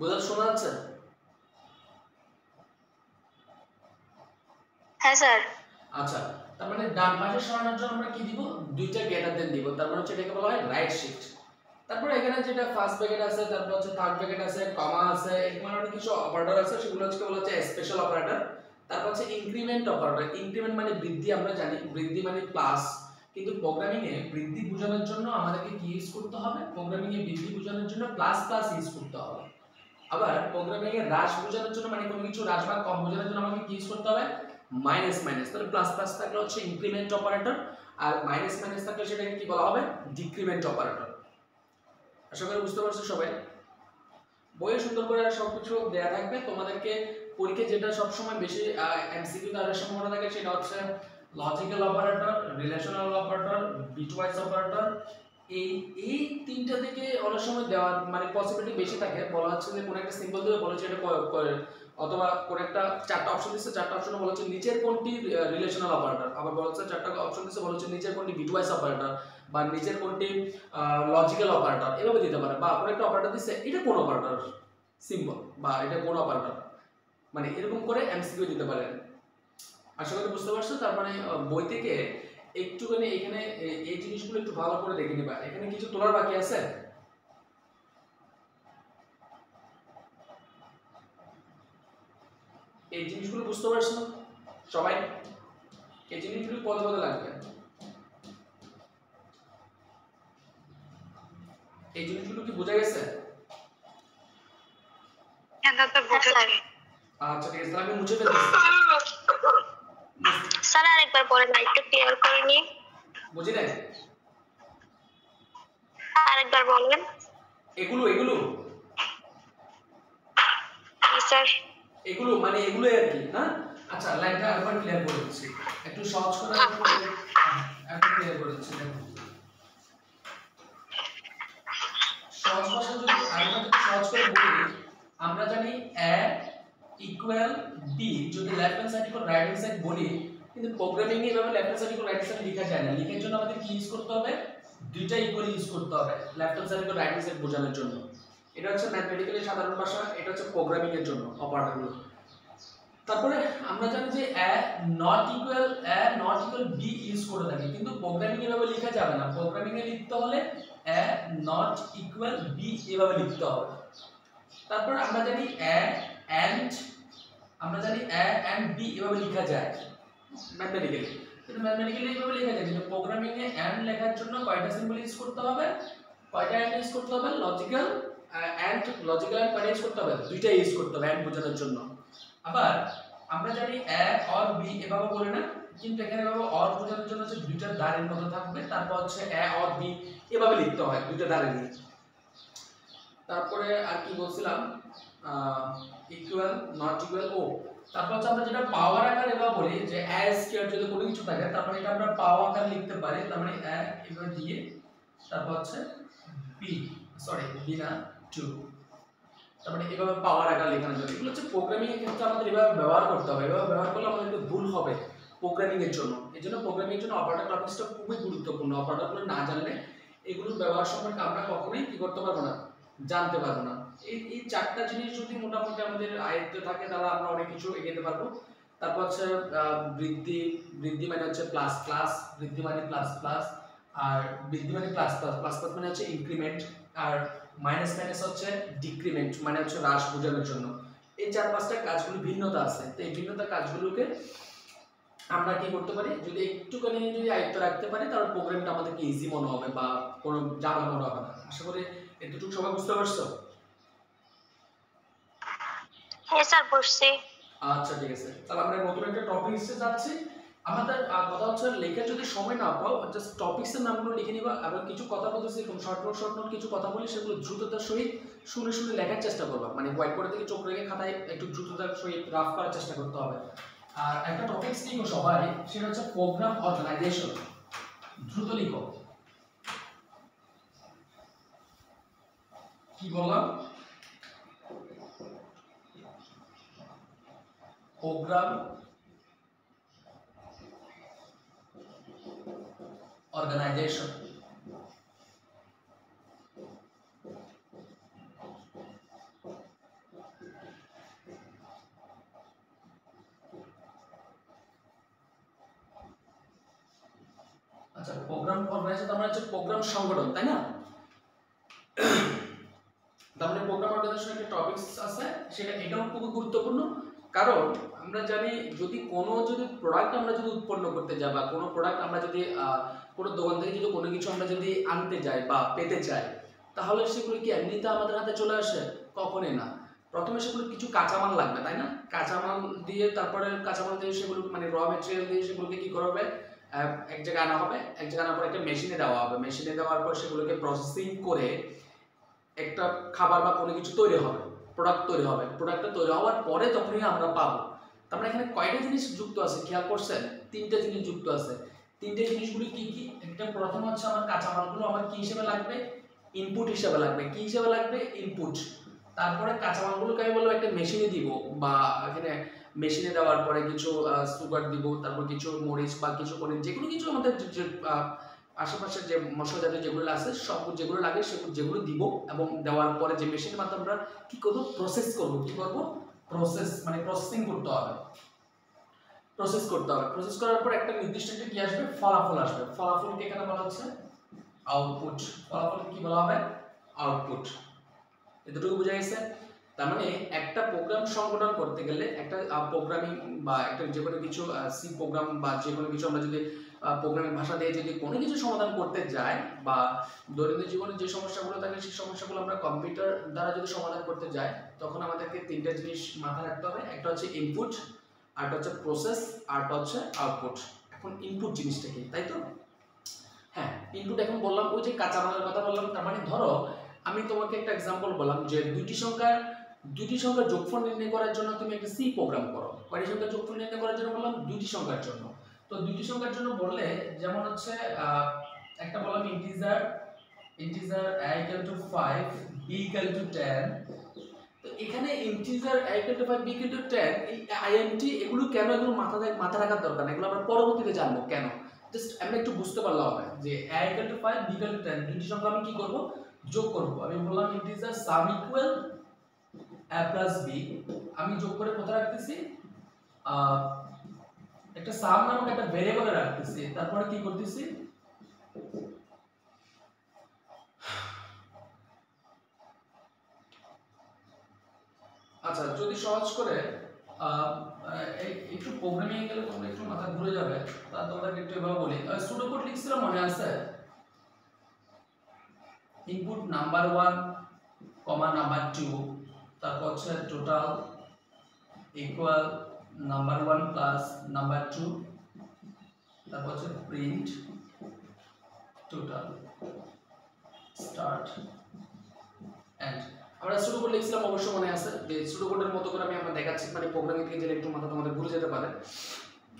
বোঝা শোনা যাচ্ছে? হ্যাঁ স্যার। আচ্ছা, তার মানে ডান পাশে সরানোর জন্য আমরা কি দিব? দুইটা গ্রেটার দেন দিব। তার মানে হচ্ছে এটাকে বলা হয় রাইট শিফট। তারপর এখানে যেটা ফার্স্ট ব্র্যাকেট আছে, তারপর হচ্ছে থার্ড ব্র্যাকেট আছে, কমা আছে, এরকম অনেক কিছু অপারেটর আছে, সেগুলো হচ্ছে বলা হচ্ছে স্পেশাল অপারেটর। তারপর হচ্ছে ইনক্রিমেন্ট অপারেটর। ইনক্রিমেন্ট মানে বৃদ্ধি, আমরা জানি বৃদ্ধি মানে প্লাস, কিন্তু প্রোগ্রামিং এ বৃদ্ধি বোঝানোর জন্য আমাদেরকে কি ইউজ করতে হবে? প্রোগ্রামিং এ বৃদ্ধি বোঝানোর জন্য প্লাস প্লাস ইউজ করতে হবে। আবার প্রোগ্রামিং এ হ্রাস বোঝানোর জন্য মানে কোনো কিছু হ্রাস বা কম বোঝানোর জন্য আমাকে কি ইউজ করতে হবে? Minus minus. তাহলে প্লাস প্লাস থাকলে হচ্ছে ইনক্রিমেন্ট অপারেটর, আর মাইনাস মাইনাস থাকলে সেটাকে কি বলা হবে? Decrement operator. আশা করি বুঝতে পারছো সবাই। বইয়ে সুন্দর করে সবকিছু দেয়া থাকবে তোমাদেরকে। পরীক্ষা যেটা সবসময় বেশি এমসিকিউ আসার সম্ভাবনা থাকে সেটা হচ্ছে logical operator, relational operator, bitwise operator. এই এই তিনটা থেকে অনেক সময় দেওয়ার মানে পসিবিলিটি বেশি থাকে। বলা হচ্ছে যে কোন একটা সিম্বল দিয়ে বলেছে এটা অথবা কোন একটা চারটা অপশন দিচ্ছে, চারটা অপশনে বলা হচ্ছে নিচের কোনটি রিলেশনাল অপারেটর, আবার বলা হচ্ছে চারটা অপশন দিচ্ছে বলা হচ্ছে নিচের কোনটি বিটওয়াইজ অপারেটর বা নিচের কোনটি লজিক্যাল অপারেটর, এভাবে দিতে পারে। বা কোন একটা অপারেটর দিচ্ছে এটা কোন অপারেটর সিম্বল বা এটা কোন অপারেটর, মানে এরকম করে এমসিকিউ দিতে পারেন। আশা করি বুঝতে পারছো। তার মানে বই থেকে একটুখানি এখানে এই জিনিসগুলো একটু ভালো করে দেখে নিবা। এখানে কিছু তোলার বাকি আছে? এই জিনিসগুলো বুঝতে পারছো সবাই? এই জিনিসগুলো পদে পদে লাগবে। এই জিনিসগুলো কি বোঝা গেছে? হ্যাঁ দাদা বুঝেছি। আচ্ছা ঠিক আছে, আমি মুছে ফেলতেছি। স্যার আরেকবার বলেন, একটু ক্লিয়ার করে নি। বুঝি নাই? আরেকবার বলেন। এগুলো এগুলো স্যার এগুলো মানে এগুলো আর কি। হ্যাঁ আচ্ছা, লাইনটা আরেকবার ক্লিয়ার করে দিচ্ছি, একটু সহজ করে একটু ক্লিয়ার করে দিচ্ছি। দেখো সহজ ভাষা যদি আরেকবার যদি সহজ করে বলি, আমরা জানি a ইকুয়াল b যদি left hand side equal right hand side বলি, কিন্তু প্রোগ্রামিং এ এভাবে left hand side equal right hand side লেখা যায় না। লেখার জন্য আমাদের কি ইউজ করতে হবে? দুইটা ইকুয়াল ইউজ করতে হবে left hand side equal right hand side বোঝানোর জন্য। এটা হচ্ছে ম্যাথমেটিক্যালি সাধারণ ভাষা, এটা হচ্ছে প্রোগ্রামিং এর জন্য অপারেটরগুলো। তারপরে আমরা জানি যে a not equal b use করে থাকি, কিন্তু প্রোগ্রামিং এভাবে লেখা যাবে না। প্রোগ্রামিং এ লিখতে হলে a নট ইকুয়াল b এভাবে লিখতে হবে। তারপর আমরা জানি a and আমরা জানি a and b এভাবে লেখা যায় ম্যাথমেটিক্যালি, কিন্তু ম্যাথমেটিক্যালি এভাবে লেখা যায়, কিন্তু প্রোগ্রামিং এ and লেখার জন্য কয়টা সিম্বল ইউজ করতে হবে? কয়টা and ইউজ করতে হবে? লজিক্যাল and কয়টা ইউজ করতে হবে? দুইটা ইউজ করতে হবে and বোঝানোর জন্য। আবার আমরা জানি a or b এভাবে বলে না, কিন্তু এখানে এভাবে or বোঝানোর জন্য হচ্ছে দুইটা দাঁড়ের মতো থাকবে, তারপর হচ্ছে a or b এভাবে লিখতে হয় দুইটা দাঁড়ে নিয়ে। তারপরে আর কি বলছিলাম? ইকুয়াল নট ইকুয়াল ও। তারপর হচ্ছে আমরা যেটা পাওয়ার আকার এভাবে বলি যে a স্কয়ার যদি কোনো কিছু থাকে, তার মানে এটা আমরা পাওয়ার আকার লিখতে পারি। তার মানে a এভাবে দিয়ে তারপর হচ্ছে b, সরি b না 2, তার মানে এভাবে পাওয়ার আকার লেখানো যাবে। এগুলো হচ্ছে প্রোগ্রামিং এর ক্ষেত্রে আমাদের এভাবে ব্যবহার করতে হবে। এভাবে ব্যবহার করলে আমাদের একটু ভুল হবে প্রোগ্রামিং এর জন্য। এজন্য প্রোগ্রামিং এর জন্য অপারেটর টপিকসটা খুবই গুরুত্বপূর্ণ। অপারেটরগুলো না জানলে এগুলোর ব্যবহার সম্পর্কে আমরা কখনোই কি করতে পারবো না? জানতে পারবো না। এই চারটা জিনিস যদি মোটামুটি আমাদের আয়ত্তে থাকে তাহলে আমরা অনেক কিছু এগোতে পারবো। তারপর হচ্ছে বৃদ্ধি, বৃদ্ধি মানে হচ্ছে প্লাস প্লাস, বৃদ্ধি মানে প্লাস প্লাস, আর বৃদ্ধি মানে প্লাস প্লাস, প্লাস প্লাস মানে হচ্ছে ইনক্রিমেন্ট, আর মাইনাস মাইনাস হচ্ছে ডিক্রিমেন্ট মানে হচ্ছে হ্রাস বোঝানোর জন্য। এই চার পাঁচটা কাজগুলো ভিন্নতা আছে। তো এই ভিন্নতা কাজগুলোকে আমরা কি করতে পারি, যদি একটুখানি যদি আয়ত্ত রাখতে পারি তাহলে প্রোগ্রামটা আমাদেরকে ইজি মনে হবে বা কোনো ঝামেলা মনে হবে না। আশা করি এতটুকু সবাই বুঝতে পারছো? হ্যাঁ স্যার বুঝছি। আচ্ছা ঠিক আছে, তাহলে আমরা নতুন একটা টপিকসে যাচ্ছি। আমাদের কথা হচ্ছে লেখার যদি সময় না পাও, জাস্ট টপিকসের নামগুলো লিখে নিবা। এবং কিছু কথা বলতেছি এরকম শর্ট নোট কিছু কথা বলি, সেগুলো দ্রুততার সহিত শুনে শুনে লেখার চেষ্টা করবা। মানে হোয়াইট বোর্ডের দিকে চোখ রেখে খাতায় একটু দ্রুততার সহিত রাফ করার চেষ্টা করতে হবে। আর একটা টপিকস লিখো সবাই, সেটা হচ্ছে প্রোগ্রাম অর্গানাইজেশন। দ্রুত লিখো। কি বললাম? Programme organisation. অর্গানাইজেশন তার মানে হচ্ছে প্রোগ্রাম সংগঠন, তাই না? তার মানে প্রোগ্রাম অর্গানাইজেশন একটা টপিকস আছে, সেটা এটাও খুব গুরুত্বপূর্ণ। কারণ আমরা জানি যদি প্রোডাক্ট আমরা যদি উৎপন্ন করতে যাই বা কোনো প্রোডাক্ট আমরা যদি কোনো দোকান থেকে যদি কোনো কিছু আমরা যদি আনতে যাই বা পেতে চাই, তাহলে সেগুলো কি এমনিতে আমাদের হাতে চলে আসে? কখনোই না। প্রথমে সেগুলো কিছু কাঁচামাল লাগবে, তাই না? কাঁচামাল দিয়ে সেগুলো মানে র মেটেরিয়াল দিয়ে সেগুলোকে কি করা হবে, এক জায়গায় আনা হবে, এক জায়গায় আনার পর একটা মেশিনে দেওয়া হবে, মেশিনে দেওয়ার পর সেগুলোকে প্রসেসিং করে একটা খাবার বা কোনো কিছু তৈরি হবে, প্রোডাক্ট তৈরি হবে। প্রোডাক্টটা তৈরি হওয়ার পরে তখনই আমরা পাবো। তার মানে এখানে কয়টা জিনিস যুক্ত আছে খেয়াল করছেন? 3টে জিনিস যুক্ত আছে। 3টে জিনিসগুলি কি কি? একটা প্রথম হচ্ছে আমার কাঁচামালগুলো আমার কি হিসেবে লাগবে? ইনপুট হিসেবে লাগবে। কি হিসেবে লাগবে? ইনপুট। তারপরে কাঁচামালগুলোকে আমি বলবো একটা মেশিনে দিব, বা এখানে মেশিনে দেওয়ার পরে কিছু সুগার দিব, তারপর কিছু মরিচ বা কিছু করে যেগুলো কিছু আমাদের আশেপাশে যে মশলা জাতীয় যেগুলো আছে সব যেগুলো লাগে সেগুলো যেগুলো দিব, এবং দেওয়ার পরে যে মেশিনের মাধ্যমে আমরা কি করব? প্রসেস করব। কি করব? প্রসেস মানে প্রসেসিং করতে হবে, প্রসেস করতে হবে। প্রসেস করার পর একটা নির্দিষ্ট একটা কি আসবে? ফলাফল আসবে। ফলাফলকে এখানে বলা হচ্ছে আউটপুট। ফলাফলকে কি বলা হবে? আউটপুট। এতটুকু বোঝা গেছে? তার মানে একটা প্রোগ্রাম সংগঠন করতে গেলে একটা প্রোগ্রামিং বা একটা যে কোনো কিছু সি প্রোগ্রাম বা যে কোনো কিছু আমরা যদি প্রোগ্রামিং ভাষা দিয়ে যদি কোনো কিছু সমাধান করতে যাই, বা দৈনন্দিন জীবনে যে সমস্যাগুলো থাকে সেই সমস্যাগুলো আমরা কম্পিউটার দ্বারা যদি সমাধান করতে যাই, তখন আমাদেরকে 3টে জিনিস মাথায় রাখতে হবে। একটা হচ্ছে ইনপুট, আরেকটা হচ্ছে প্রসেস, আরেকটা হচ্ছে আউটপুট। এখন ইনপুট জিনিসটা কি, তাই তো? হ্যাঁ, ইনপুট এখন বললাম ওই যে কাঁচামালের কথা বললাম। তার মানে ধরো আমি তোমাকে একটা एग्जांपल বললাম যে দুইটি সংখ্যার যোগফল নির্ণয় করার জন্য তুমি একটা সি প্রোগ্রাম করো। কয়টি সংখ্যার যোগফল নির্ণয় করার জন্য বললাম? দুইটি সংখ্যার জন্য। তো দুইটি সংখ্যার জন্য বললে যেমন হচ্ছে একটা বললাম ইন্টিজার a = 5 b = 10। তো এখানে ইন্টিজার a = 5 b = 10 এই int এগুলো কেন, এগুলো মাথা রাখার দরকার না, এগুলো আমরা পরবর্তীতে জানবো কেন। জাস্ট আমরা একটু বুঝতে পারলে হবে যে a = 5 b = 10 দুটি সংখ্যা আমি কি করব? যোগ করব। আমি বললাম integer sum equal a plus b, আমি যোগ করে কোথায় রাখতেছি? একটা সাম নামক একটা ভেরিয়েবলে রাখতেছি। তারপরে কি করতেছি? আচ্ছা, যদি সহজ করে একটু প্রোগ্রামিং এ গেলে তোমরা একটু মাথা ঘুরে যাবে, তা তোমাদেরকে একটু এভাবে বলি। সুডো কোড লিখছিলাম মনে আছে? ইনপুট নাম্বার 1 কমা নাম্বার 2, তারপর হচ্ছে total equal number 1 plus number 2, তারপর হচ্ছে প্রিন্ট টোটাল স্টার্ট এন্ড। আমরা সুডো কোড লিখছিলাম অবশ্য মনে আছে, যে সুডো কোডের মতো করে আমি আপনাদের দেখাচ্ছি, মানে প্রোগ্রামিং থেকে গেলে একটু মাথা তোমাদের ঘুরে যেতে পারে।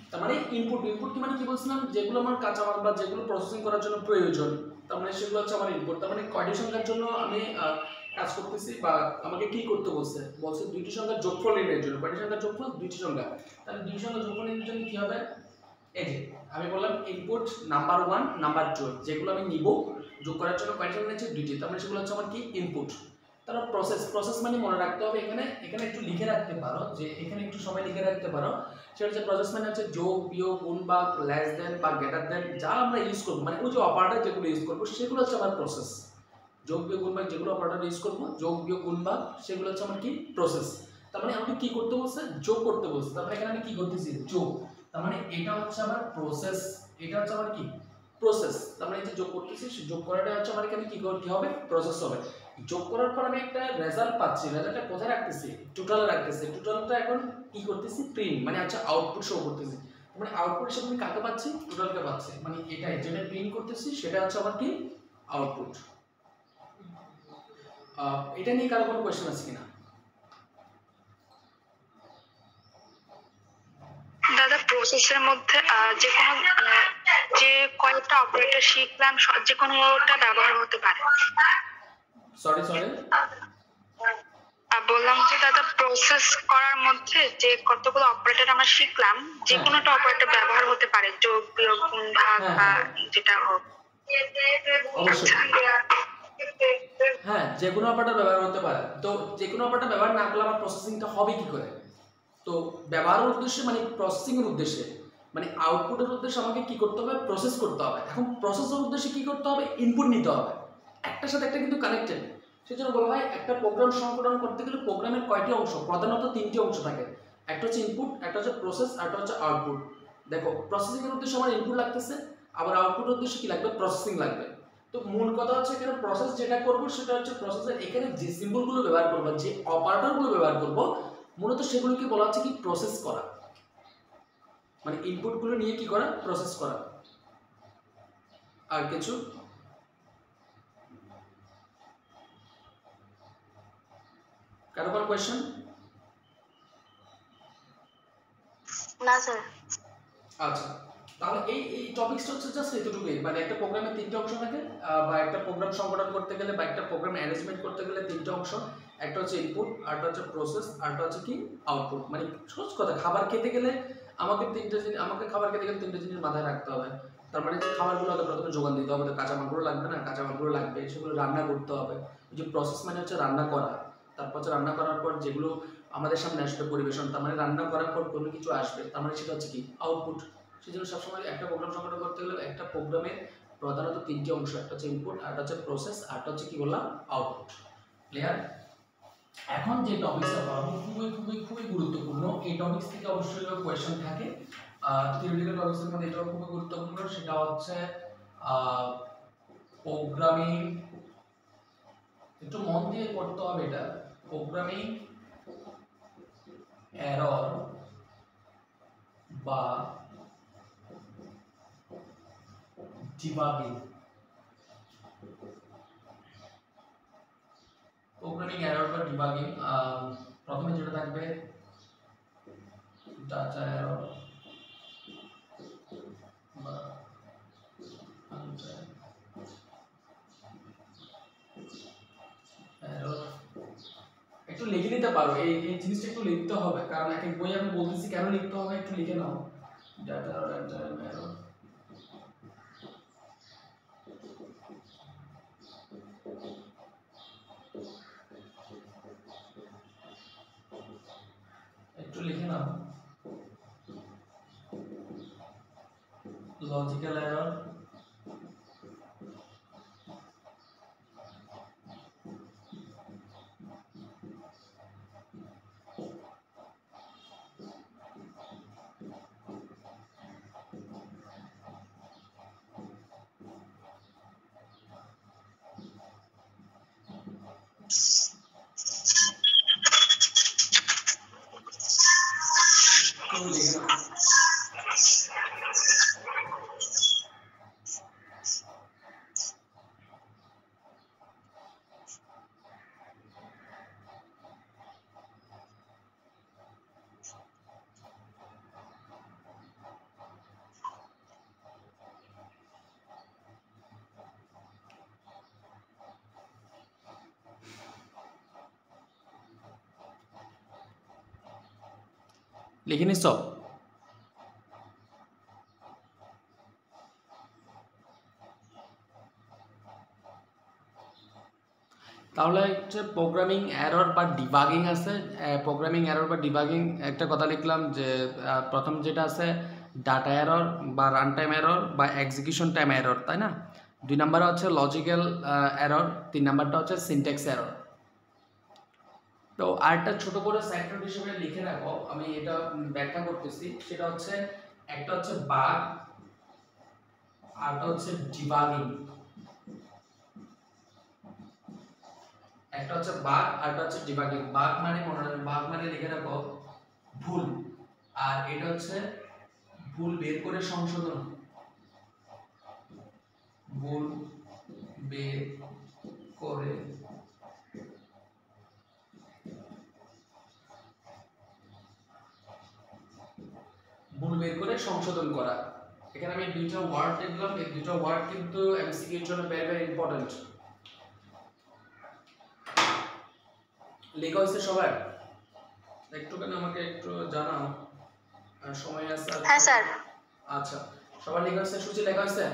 তার মানে ইনপুট কি মানে কি বলছিলাম? যেগুলো আমার কাঁচামাল বা যেগুলো প্রসেসিং করার জন্য প্রয়োজন, তার মানে সেগুলো হচ্ছে আমার ইনপুট। তার মানে কয়টি সংখ্যার জন্য আমি কাজ করতেছি বা আমাকে কি করতে বলছে? দুইটি সংখ্যার যোগফল নির্ণয়ের জন্য। কয়টি সংখ্যার যোগফল? দুইটি সংখ্যা। তাহলে দুইটি সংখ্যার যোগফল নির্ণয়ের জন্য কি হবে? এই যে আমি বললাম ইনপুট নাম্বার 1 নাম্বার 2 যেগুলো আমি নিব যোগ করার জন্য কয়টি সংখ্যা নিচ্ছে? দুইটি। তার মানে সেগুলো হচ্ছে আমার কি? ইনপুট। তারপর প্রসেস মানে মনে রাখতে হবে, এখানে একটু লিখে রাখতে পারো, যে এখানে একটু সময় লিখে রাখতে পারো। সেটা হচ্ছে প্রসেস মানে হচ্ছে যোগ, বিয়োগ, গুণ, ভাগ, লেস দেন বা গ্রেটার দেন যা আমরা ইউজ করব, মানে ওই যে অপারেটর যেগুলো ইউজ করব সেগুলো হচ্ছে আমার প্রসেস। যোগ, বিয়োগ, গুণ, ভাগ যেগুলো অপারেটর ইউজ করব, যোগ, বিয়োগ, গুণ, ভাগ সেগুলো হচ্ছে আমার কি? প্রসেস। তার মানে আমাকে কি করতে বলছে? যোগ করতে বলছে। তারপরে এখানে আমি কি করতেছি? যোগ। তার মানে এটা হচ্ছে আমার প্রসেস, এটা হচ্ছে আমার কি? প্রসেস। তার মানে এই যে যোগ করতেছি, যোগ করাটা হচ্ছে আমার এখানে কি হবে? প্রসেস হবে। যোগ করার পর আমি একটা রেজাল্ট পাচ্ছি, রেজাল্টটা কোথায় রাখতেছি? টোটালে রাখতেছি। টোটালটা এখন কি করতেছি? প্রিন্ট, মানে আচ্ছা আউটপুট শো করতেছি। মানে আউটপুট হিসেবে আমি কাকে পাচ্ছি? টোটালকে পাচ্ছি। মানে এটাই যেটা প্রিন্ট করতেছি সেটা হচ্ছে আমার কি? আউটপুট। এটা নিয়ে কারো কোনো কোশ্চেন আছে কিনা? দাদা প্রসেসের মধ্যে যে কোনো যে কয়েকটা অপারেটর শিখলাম যে কোনোটা ব্যবহার হতে পারে। সরি বললাম যে দাদা প্রসেস করার মধ্যে যে কতগুলো অপারেটর আমরা শিখলাম যে কোনোটা অপারেটর ব্যবহার হতে পারে, যোগ, বিয়োগ, গুণ, ভাগ বা যেটা হোক। হ্যাঁ, যে কোনো অপারেটর ব্যবহার হতে পারে। তো যে কোনো অপারেটর ব্যবহার না করলে আমার প্রসেসিংটা হবে কি করে? তো ব্যবহারের উদ্দেশ্যে মানে প্রসেসিং এর উদ্দেশ্যে মানে আউটপুটের উদ্দেশ্যে আমাকে কি করতে হবে, প্রসেস করতে হবে। এখন প্রসেসের উদ্দেশ্যে কি করতে হবে, ইনপুট নিতে হবে। একটার সাথে একটা কিন্তু কানেক্টেড। সেজন্য বলা হয় একটা প্রোগ্রাম সংকলন করতে গেলে প্রোগ্রামের কয়টি অংশ, প্রধানত 3টি অংশ থাকে। একটা হচ্ছে ইনপুট, একটা হচ্ছে প্রসেস, আর একটা হচ্ছে আউটপুট। দেখো প্রসেসিং এর উদ্দেশ্যে আমার ইনপুট লাগতেছে, আবার আউটপুটের উদ্দেশ্যে কি লাগবে, প্রসেসিং লাগবে। তো মূল কথা হচ্ছে এখানে প্রসেস যেটা করব সেটা হচ্ছে প্রসেসের এখানে যে সিম্বলগুলো ব্যবহার করব, যে অপারেটরগুলো ব্যবহার করব, মূলত সেগুলোকে বলা হচ্ছে কি, প্রসেস করা। মানে ইনপুটগুলো নিয়ে কি করা, প্রসেস করা। আর কিছু কারো কোনো কোয়েশ্চেন? না স্যার। আচ্ছা, তাহলে এই টপিকসটা হচ্ছে জাস্ট এতটুকুই। মানে একটা প্রোগ্রামে 3টে অংশ থাকে, বা একটা প্রোগ্রাম সংগঠন করতে গেলে বা একটা প্রোগ্রাম অ্যারেঞ্জমেন্ট করতে গেলে 3টে অংশ। একটা হচ্ছে ইনপুট, আরটা হচ্ছে প্রসেস, আরটা হচ্ছে কি, আউটপুট। মানে সহজ কথা, খাবার খেতে গেলে আমাকে খাবার খেতে গেলে 3টে জিনিস মাথায় রাখতে হবে। তার মানে যে খাবারগুলো আগে প্রথমে যোগান দিতে হবে, তো কাঁচামালগুলো লাগবে না, কাঁচামালগুলো লাগবে, সেগুলো রান্না করতে হবে। ওই যে প্রসেস মানে হচ্ছে রান্না করা, তারপর হচ্ছে রান্না করার পর যেগুলো আমাদের সামনে আসবে পরিবেশন, তার মানে রান্না করার পর কোনো কিছু আসবে, তার মানে সেটা হচ্ছে কি, আউটপুট। সেই জন্য সবসময় একটা প্রোগ্রাম সংগঠন করতে গেলে একটা প্রোগ্রামের প্রধানত 3টি অংশ, একটা হচ্ছে ইনপুট, আরটা হচ্ছে প্রসেস, আরটা হচ্ছে কি বললাম, আউটপুট। ক্লিয়ার? এখন যে টপিকসটা পড়াবো খুবই খুবই খুবই গুরুত্বপূর্ণ। এই টপিকস থেকে অবশ্যই কোয়েশ্চেন থাকে। থিওরিটিক্যাল টপিকসের মধ্যে এটাও খুবই গুরুত্বপূর্ণ, সেটা হচ্ছে প্রোগ্রামিং। একটু মন দিয়ে পড়তে হবে এটা। প্রোগ্রামিং এরর বা ডিবাগিং। প্রোগ্রামিং এরর বা ডিবাগিং, প্রথমে যেটা থাকবে ডাটা এরর বা এরর। একটু লিখে নিতে পারো, এই জিনিসটা একটু লিখতে হবে, কারণ এক এক বই আমি বলতেছি কেন লিখতে হবে, একটু লিখে নাও। ডাটা এরর, একটু লিখে নাও। লজিক্যাল এরর, লিখে নাও। লিখে নিস? তাহলে হচ্ছে প্রোগ্রামিং এরর বা ডিবাগিং আছে। প্রোগ্রামিং এরর বা ডিবাগিং একটা কথা লিখলাম যে প্রথম যেটা আছে ডাটা এরর বা রান টাইম এরর বা এক্সিকিউশন টাইম এরর, তাই না? 2 নম্বরে হচ্ছে লজিক্যাল এরর, 3 নাম্বারটা হচ্ছে সিনট্যাক্স এরর। তো আরেকটা ছোট করে সাইড নোট হিসেবে লিখে রাখো, আমি এটা ব্যাখ্যা করতেছি। সেটা হচ্ছে একটা হচ্ছে বাগ, আরটা হচ্ছে ডিবাগিং। একটা হচ্ছে বাগ, আরটা হচ্ছে ডিবাগিং। বাগ মানে মনে রাখো, বাগ মানে লিখে রাখো ভুল, আর এটা হচ্ছে ভুল বের করে সংশোধন। ভুল বের করে সংশোধন করা। এখানে আমি দুইটা ওয়ার্ড লিখলাম, এই দুইটা ওয়ার্ড কিন্তু এমসিকিউ এর জন্য ভেরি ভেরি ইম্পর্টেন্ট। লেখা হয়েছে সবার? একটুখানি আমাকে একটু জানাও, সময় আছে? হ্যাঁ স্যার। আচ্ছা, সবার লেখা হয়েছে? সূচি লেখা হয়েছে?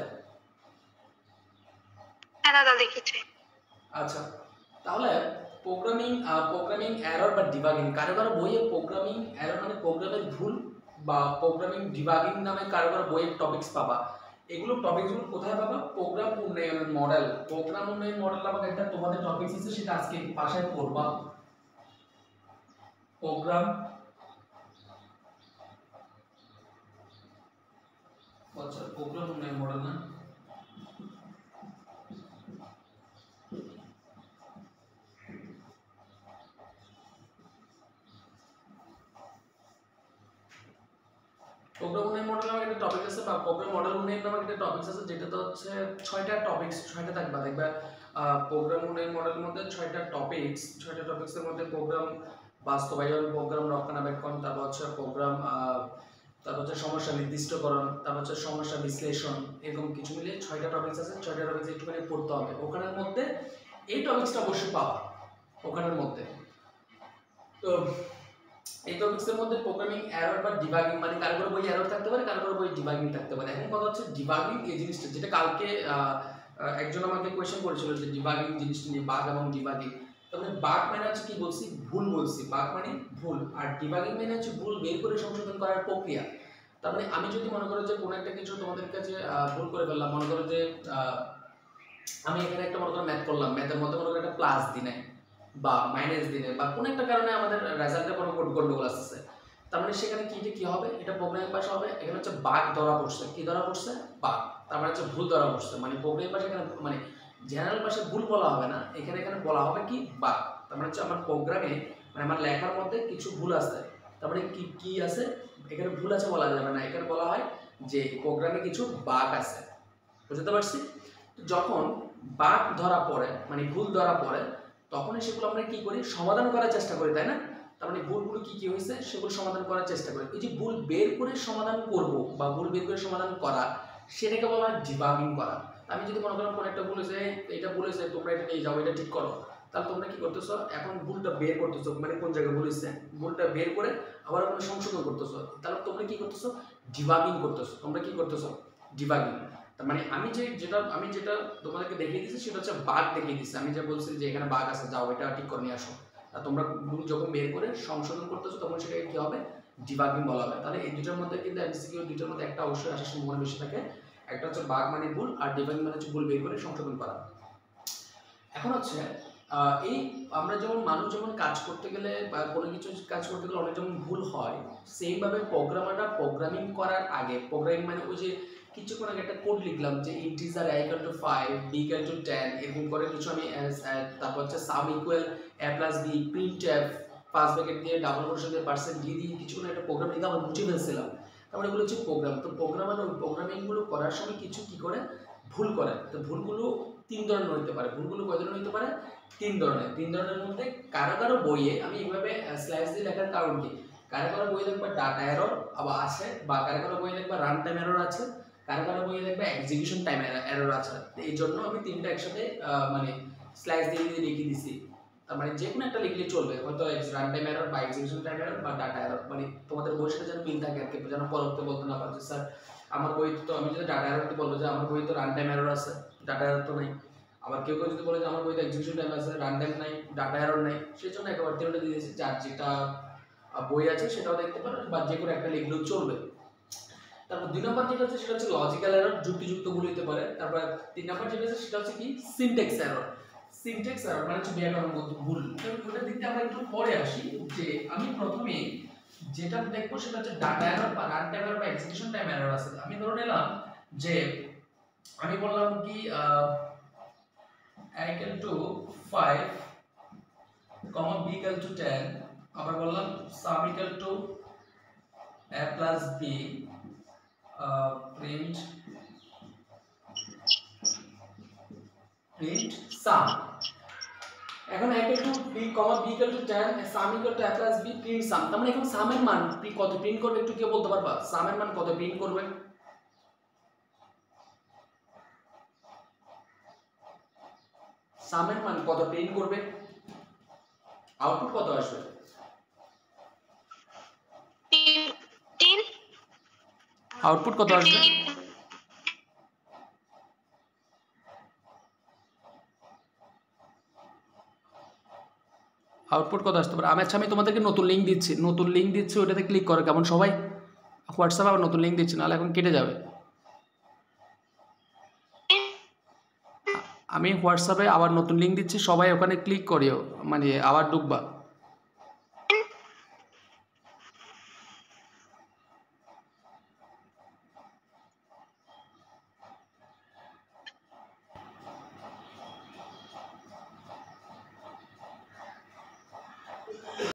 হ্যাঁ দাদা লিখেছি। আচ্ছা, তাহলে প্রোগ্রামিং এরর বা ডিবাগিং, কারো কারো বইয়ে প্রোগ্রামিং এরর মানে প্রোগ্রামের ভুল বা প্রোগ্রামিং ডিবাগিং নামে কারো কারো বইয়ের টপিকস পাবা। এগুলো টপিকসগুলো কোথায় পাবা? প্রোগ্রাম উন্নয়নের মডেল। প্রোগ্রাম উন্নয়ন মডেল নামক একটা তোমাদের টপিকস আছে, সেটা আজকে ভাষায় পড়বা। প্রোগ্রাম উন্নয়ন মডেল না, প্রোগ্রাম উন্নয়ন মডেল নামে একটা টপিক আছে, বা প্রোগ্রাম মডেল উন্নয়ন নামে একটা টপিক আছে, যেটাতে হচ্ছে 6টা টপিকস, 6টা থাকবে দেখবা। প্রোগ্রাম উন্নয়ন মডেলের মধ্যে 6টা টপিকসের মধ্যে প্রোগ্রাম বাস্তবায়ন, প্রোগ্রাম রক্ষণাবেক্ষণ, তারপর হচ্ছে প্রোগ্রাম, তারপর হচ্ছে সমস্যা নির্দিষ্টকরণ, তারপর হচ্ছে সমস্যা বিশ্লেষণ, এরকম কিছু মিলিয়ে 6টা টপিকস আছে। 6টা টপিকস একটুখানি পড়তে হবে। ওখানের মধ্যে এই টপিকসটা অবশ্যই পাওয়া ওখানের মধ্যে। তো এই টপিকসের মধ্যে প্রোগ্রামিং এরর বা ডিবাগিং, মানে কারো কারো বই এরর থাকতে পারে, কারো কারো বই ডিবাগিং থাকতে পারে। এখন কথা হচ্ছে ডিবাগিং এই জিনিসটা, যেটা কালকে একজন আমাকে কোয়েশ্চেন করেছিল যে ডিবাগিং জিনিসটা নিয়ে, বাগ এবং ডিবাগিং। তাহলে বাগ মানে হচ্ছে কি বলছি? ভুল বলছি। বাগ মানে ভুল, আর ডিবাগিং মানে হচ্ছে ভুল বের করে সংশোধন করার প্রক্রিয়া। তার মানে আমি যদি মনে করো যে কোনো একটা কিছু তোমাদের কাছে ভুল করে ফেললাম, মনে করো যে আমি এখানে একটা মনে করো ম্যাথ করলাম, ম্যাথের মধ্যে মনে করো একটা প্লাস দিনে বা মাইনাস দিনে বা কোনো একটা কারণে আমাদের রেজাল্টে কোনো গন্ডগোল আসছে, তার মানে সেখানে কি হবে? এটা প্রোগ্রামের পাশে হবে। এখানে হচ্ছে বাগ ধরা পড়ছে। কি ধরা পড়ছে? বাগ। তার মানে হচ্ছে ভুল ধরা পড়ছে, মানে প্রোগ্রামের পাশে এখানে মানে জেনারেল পাশে ভুল বলা হবে না, এখানে বলা হবে কি? বাগ। তার মানে হচ্ছে আমার প্রোগ্রামে, মানে আমার লেখার মধ্যে কিছু ভুল আছে। তার মানে কি আছে? এখানে ভুল আছে বলা যাবে না, এখানে বলা হয় যে প্রোগ্রামে কিছু বাগ আছে। বুঝতে পারছি? যখন বাগ ধরা পড়ে, মানে ভুল ধরা পড়ে, তখনই সেগুলো আমরা কি করি? সমাধান করার চেষ্টা করি, তাই না? তার মানে ভুলগুলো কি হয়েছে সেগুলো সমাধান করার চেষ্টা করি। এই যে ভুল বের করে সমাধান করব বা ভুল বের করে সমাধান করা, সেটাকে বলা হয় ডিবাগিং করা। আমি যদি মনে করলাম কোনো একটা ভুল হয়েছে, এটা বলেছে তোমরা এটা নিয়ে যাও, এটা ঠিক করো, তাহলে তোমরা কি করতেছো? এখন ভুলটা বের করতেছো, মানে কোন জায়গায় ভুল হয়েছে, ভুলটা বের করে আবার কোনো সংশোধন করতেছো, তাহলে তোমরা কি করতেছো? ডিবাগিং করতেছো। তোমরা কি করতেছো? ডিবাগিং। তার মানে আমি যেটা তোমাদেরকে দেখিয়ে দিচ্ছি সেটা হচ্ছে বাগ দেখিয়ে দিচ্ছি। আমি যে বলছি যে এখানে বাগ আছে, যাও এটা ঠিক করে নিয়ে আসো, আর তোমরা ভুল যখন বের করে সংশোধন করতেছো তখন সেটাকে কি হবে? ডিবাগিং বলা হবে। তাহলে এই দুটোর মধ্যে কিন্তু এমসিকিউ দুটোর মধ্যে একটা অবশ্যই আসার সম্ভাবনা বেশি থাকে। একটা হচ্ছে বাগ মানে ভুল, আর ডিবাগিং মানে হচ্ছে ভুল বের করে সংশোধন করা। এখন হচ্ছে এই আমরা যেমন মানুষ যেমন কাজ করতে গেলে বা কোনো কিছু কাজ করতে গেলে অনেক যেমন ভুল হয়, সেইভাবে প্রোগ্রামাররা প্রোগ্রামিং করার আগে, প্রোগ্রামিং মানে ওই যে কিছুক্ষণ আগে একটা কোড লিখলাম যে integer a equal to 5 b equal to 10 এরকম করে কিছু আমি, তারপর হচ্ছে সাম equal a plus b printf first bracket দিয়ে ডাবল কোটেশন দিয়ে পার্সেন্ট d দিয়ে কিছুক্ষণ একটা প্রোগ্রাম লিখে আমরা মুছে ফেলছিলাম। তারপরে এগুলো হচ্ছে প্রোগ্রাম। তো প্রোগ্রামার ওই প্রোগ্রামিংগুলো করার সময় কিছু কি করে? ভুল করে। তো ভুলগুলো 3 ধরনের হতে পারে। ভুলগুলো কয় ধরনের হতে পারে? 3 ধরনের। 3 ধরনের মধ্যে কারো কারো বইয়ে, আমি এইভাবে স্ল্যাশ দিয়ে লেখার কারণ কি, কারো কারো বইয়ে দেখবা ডাটা এরর আবার আছে, বা কারো কারো বইয়ে দেখবা রান টাইম এরর আছে, কারো কারো বইয়ে দেখবা এক্সিকিউশন টাইম এরর আছে। এই জন্য আমি 3টা একসাথে মানে স্ল্যাশ দিয়ে লিখে দিছি। তার মানে যে কোনো একটা লিখলে চলবে, হয়তো রান টাইম এরর বা এক্সিকিউশন টাইম এরর বা ডাটা এরর, মানে তোমাদের বইয়ের সাথে যেন মিল থাকে আর কি, যেন পরবর্তী বলতে না পারছে স্যার আমার বই তো, আমি যদি ডাটা এরর বলবো যে আমার বই তো রান টাইম এরর আছে, ডাটা এরর তো নাই। আবার কেউ যদি বলে যে আমার বইতে এক্সিকিউশন টাইম আছে, রান টাইম নাই, ডাটা এরর নাই, সেই জন্য একেবারে 3টা দিয়ে দিয়েছি। যার যেটা বই আছে সেটাও দেখতে পারো, বা যে কোনো একটা লিখলেও চলবে। তারপর 2 নম্বর যেটা আছে সেটা হচ্ছে লজিক্যাল এরর, যুক্তিযুক্ত ভুল হতে পারে। তারপর 3 নম্বর যেটা আছে সেটা হচ্ছে কি? Syntax error. সিনট্যাক্স এরর মানে হচ্ছে ব্যাকরণগত ভুল। তো ওটা দিতে আমরা একটু পরে আসি। যে আমি প্রথমে যেটা দেখবো সেটা হচ্ছে ডাটা এরর বা রান টাইম এরর বা এক্সিকিউশন টাইম এরর আছে। আমি ধরে নিলাম যে আমি বললাম কি a equal to 5 comma b equal to 10, আবার বললাম sum equal to a plus b print sum। এখন a equal to b comma b equal to 10 sum equal to a plus b print sum। তার মানে এখন sum এর মান কত print করবে একটু কি বলতে পারবা? sum এর মান কত প্রিন্ট করবে? sum এর মান কত প্রিন্ট করবে? আউটপুট কত আসবে? 3। আউটপুট কত আসবে? আউটপুট কত আসতে পারে? আমি তোমাদেরকে নতুন লিংক দিচ্ছি, ওটাতে ক্লিক করো কেমন সবাই? হোয়াটসঅ্যাপে আবার নতুন লিঙ্ক দিচ্ছি, নাহলে এখন কেটে যাবে। আমি হোয়াটসঅ্যাপে আবার নতুন লিঙ্ক দিচ্ছি, সবাই ওখানে ক্লিক করিও, মানে আবার ঢুকবা।